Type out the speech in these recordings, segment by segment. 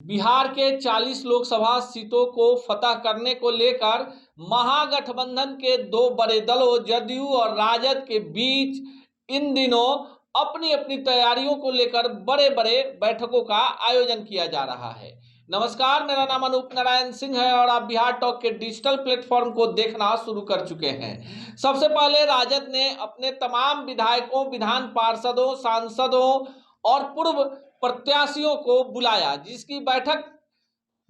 बिहार के 40 लोकसभा सीटों को फतह करने को लेकर महागठबंधन के दो बड़े दलों जदयू और राजद के बीच इन दिनों अपनी अपनी तैयारियों को लेकर बड़े बड़े बैठकों का आयोजन किया जा रहा है। नमस्कार, मेरा नाम अनूप नारायण सिंह है और आप बिहार टॉक के डिजिटल प्लेटफॉर्म को देखना शुरू कर चुके हैं। सबसे पहले राजद ने अपने तमाम विधायकों, विधान पार्षदों, सांसदों और पूर्व प्रत्याशियों को बुलाया, जिसकी बैठक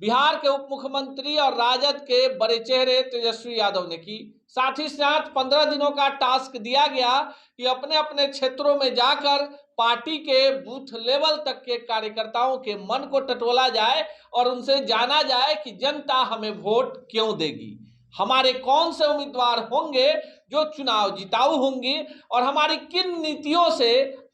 बिहार के उप मुख्यमंत्री और राजद के बड़े चेहरे तेजस्वी यादव ने की। साथ ही साथ 15 दिनों का टास्क दिया गया कि अपने अपने क्षेत्रों में जाकर पार्टी के बूथ लेवल तक के कार्यकर्ताओं के मन को टटोला जाए और उनसे जाना जाए कि जनता हमें वोट क्यों देगी, हमारे कौन से उम्मीदवार होंगे जो चुनाव जिताऊ होंगी और हमारी किन नीतियों से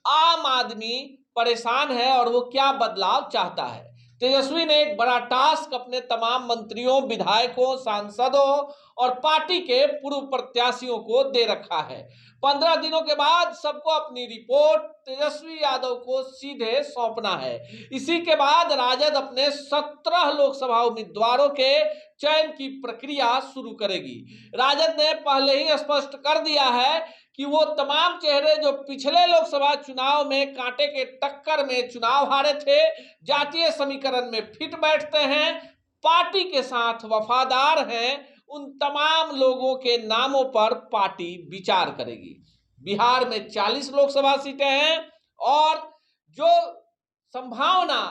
आम आदमी परेशान है और वो क्या बदलाव चाहता है। तेजस्वी ने एक बड़ा टास्क अपने तमाम मंत्रियों, विधायकों, सांसदों और पार्टी के पूर्व प्रत्याशियों को दे रखा है। 15 दिनों के बाद सबको अपनी रिपोर्ट तेजस्वी यादव को सीधे सौंपना है। इसी के बाद राजद अपने 17 लोकसभा उम्मीदवारों के चयन की प्रक्रिया शुरू करेगी। राजद ने पहले ही स्पष्ट कर दिया है कि वो तमाम चेहरे जो पिछले लोकसभा चुनाव में कांटे के टक्कर में चुनाव हारे थे, जातीय समीकरण में फिट बैठते हैं, पार्टी के साथ वफादार हैं, उन तमाम लोगों के नामों पर पार्टी विचार करेगी। बिहार में 40 लोकसभा सीटें हैं और जो संभावना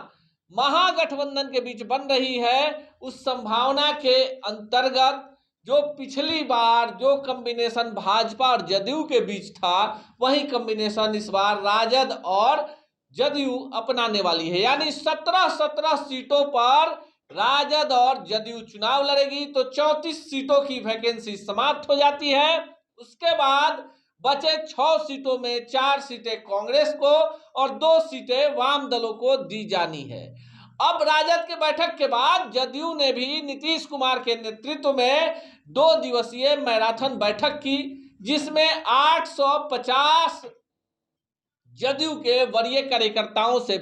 महागठबंधन के बीच बन रही है, उस संभावना के अंतर्गत जो पिछली बार जो कॉम्बिनेशन भाजपा और जदयू के बीच था, वही कॉम्बिनेशन इस बार राजद और जदयू अपनाने वाली है। यानी 17 सीटों पर राजद और जदयू चुनाव लड़ेगी तो 34 सीटों की वैकेंसी समाप्त हो जाती है। उसके बाद बचे 6 सीटों में 4 सीटें कांग्रेस को और 2 सीटें वाम दलों को दी जानी है। अब राजद के बैठक के बाद जदयू ने भी नीतीश कुमार के नेतृत्व में 2 दिवसीय मैराथन बैठक की, जिसमें 850 जदयू के वरीय कार्यकर्ताओं से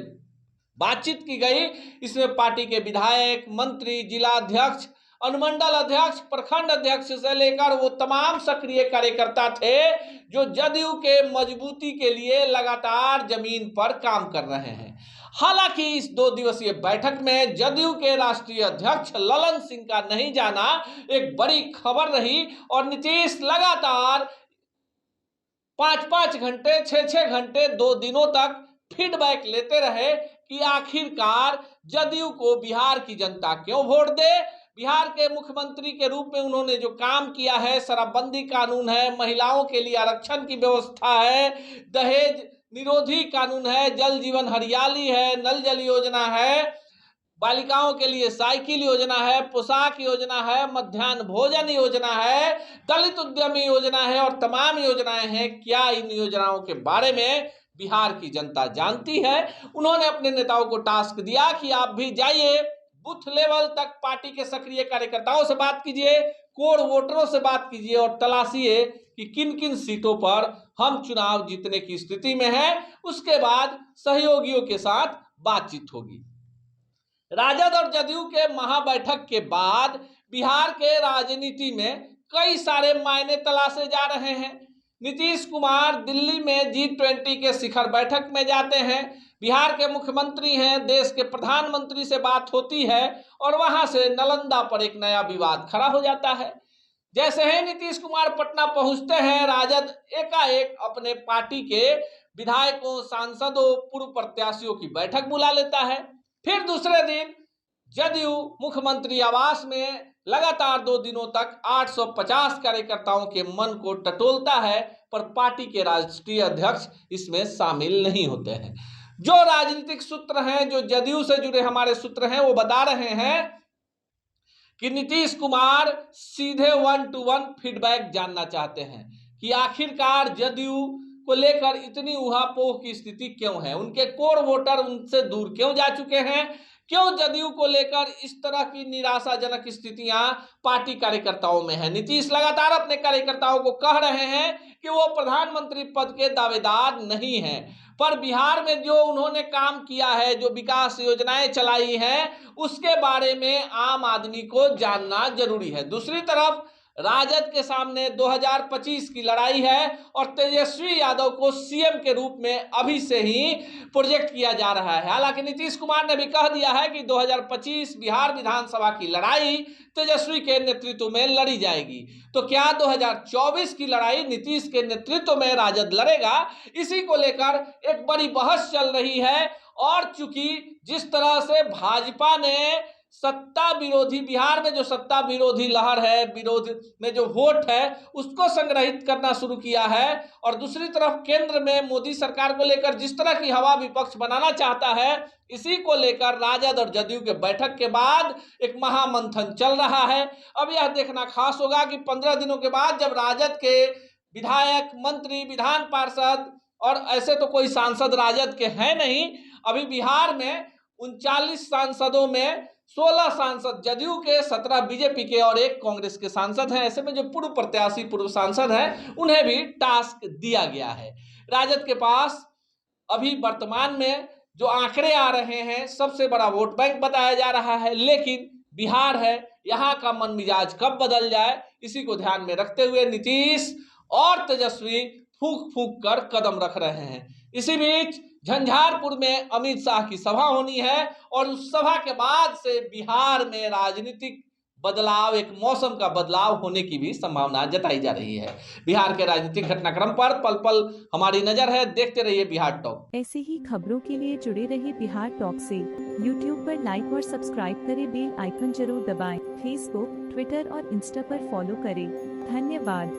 बातचीत की गई। इसमें पार्टी के विधायक, मंत्री, जिला अध्यक्ष, अनुमंडल अध्यक्ष, प्रखंड अध्यक्ष से लेकर वो तमाम सक्रिय कार्यकर्ता थे जो जदयू के मजबूती के लिए लगातार जमीन पर काम कर रहे हैं। हालांकि इस 2 दिवसीय बैठक में जदयू के राष्ट्रीय अध्यक्ष ललन सिंह का नहीं जाना एक बड़ी खबर रही और नीतीश लगातार 5-5 घंटे, 6-6 घंटे 2 दिनों तक फीडबैक लेते रहे कि आखिरकार जदयू को बिहार की जनता क्यों वोट दे। बिहार के मुख्यमंत्री के रूप में उन्होंने जो काम किया है, शराबबंदी कानून है, महिलाओं के लिए आरक्षण की व्यवस्था है, दहेज निरोधी कानून है, जल जीवन हरियाली है, नल जल योजना है, बालिकाओं के लिए साइकिल योजना है, पोशाक योजना है, मध्याह्न भोजन योजना है, दलित उद्यमी योजना है और तमाम योजनाएं हैं। क्या इन योजनाओं के बारे में बिहार की जनता जानती है? उन्होंने अपने नेताओं को टास्क दिया कि आप भी जाइए, बूथ लेवल तक पार्टी के सक्रिय कार्यकर्ताओं से बात कीजिए, कोर वोटरों से बात कीजिए और तलाशिए कि किन किन सीटों पर हम चुनाव जीतने की स्थिति में हैं। उसके बाद सहयोगियों के साथ बातचीत होगी। राजद और जदयू के महाबैठक के बाद बिहार के राजनीति में कई सारे मायने तलाशे जा रहे हैं। नीतीश कुमार दिल्ली में G20 के शिखर बैठक में जाते हैं, बिहार के मुख्यमंत्री हैं, देश के प्रधानमंत्री से बात होती है और वहां से नालंदा पर एक नया विवाद खड़ा हो जाता है। जैसे ही नीतीश कुमार पटना पहुंचते हैं, राजद एकाएक अपने पार्टी के विधायकों, सांसदों, पूर्व प्रत्याशियों की बैठक बुला लेता है। फिर दूसरे दिन जदयू मुख्यमंत्री आवास में लगातार 2 दिनों तक 850 कार्यकर्ताओं के मन को टटोलता है, पर पार्टी के राष्ट्रीय अध्यक्ष इसमें शामिल नहीं होते हैं। जो राजनीतिक सूत्र हैं, जो जदयू से जुड़े हमारे सूत्र हैं, वो बता रहे हैं कि नीतीश कुमार सीधे 1-to-1 फीडबैक जानना चाहते हैं कि आखिरकार जदयू को लेकर इतनी उहापोह की स्थिति क्यों है, उनके कोर वोटर उनसे दूर क्यों जा चुके हैं, क्यों जदयू को लेकर इस तरह की निराशाजनक स्थितियां पार्टी कार्यकर्ताओं में है। नीतीश लगातार अपने कार्यकर्ताओं को कह रहे हैं कि वो प्रधानमंत्री पद के दावेदार नहीं हैं, पर बिहार में जो उन्होंने काम किया है, जो विकास योजनाएं चलाई हैं, उसके बारे में आम आदमी को जानना जरूरी है। दूसरी तरफ राजद के सामने 2025 की लड़ाई है और तेजस्वी यादव को सीएम के रूप में अभी से ही प्रोजेक्ट किया जा रहा है। हालांकि नीतीश कुमार ने भी कह दिया है कि 2025 बिहार विधानसभा की लड़ाई तेजस्वी के नेतृत्व में लड़ी जाएगी। तो क्या 2024 की लड़ाई नीतीश के नेतृत्व में राजद लड़ेगा? इसी को लेकर एक बड़ी बहस चल रही है। और चूंकि जिस तरह से भाजपा ने सत्ता विरोधी, बिहार में जो सत्ता विरोधी लहर है, विरोध में जो वोट है, उसको संग्रहित करना शुरू किया है, और दूसरी तरफ केंद्र में मोदी सरकार को लेकर जिस तरह की हवा विपक्ष बनाना चाहता है, इसी को लेकर राजद और जदयू के बैठक के बाद एक महामंथन चल रहा है। अब यह देखना खास होगा कि 15 दिनों के बाद जब राजद के विधायक, मंत्री, विधान पार्षद, और ऐसे तो कोई सांसद राजद के हैं नहीं, अभी बिहार में 39 सांसदों में 16 सांसद जदयू के, 17 बीजेपी के और 1 कांग्रेस के सांसद हैं। ऐसे में जो पूर्व प्रत्याशी, पूर्व सांसद हैं, उन्हें भी टास्क दिया गया है। राजद के पास अभी वर्तमान में जो आंकड़े आ रहे हैं, सबसे बड़ा वोट बैंक बताया जा रहा है, लेकिन बिहार है, यहाँ का मन मिजाज कब बदल जाए, इसी को ध्यान में रखते हुए नीतीश और तेजस्वी फूंक फूंक कर कदम रख रहे हैं। इसी बीच झंझारपुर में अमित शाह की सभा होनी है और उस सभा के बाद से बिहार में राजनीतिक बदलाव, एक मौसम का बदलाव होने की भी संभावना जताई जा रही है। बिहार के राजनीतिक घटनाक्रम पर पल पल हमारी नजर है। देखते रहिए बिहार टॉक। ऐसे ही खबरों के लिए जुड़े रहिए बिहार टॉक से। यूट्यूब पर लाइक और सब्सक्राइब करें, बेल आइकन जरूर दबाएं। फेसबुक, ट्विटर और इंस्टा पर फॉलो करें। धन्यवाद।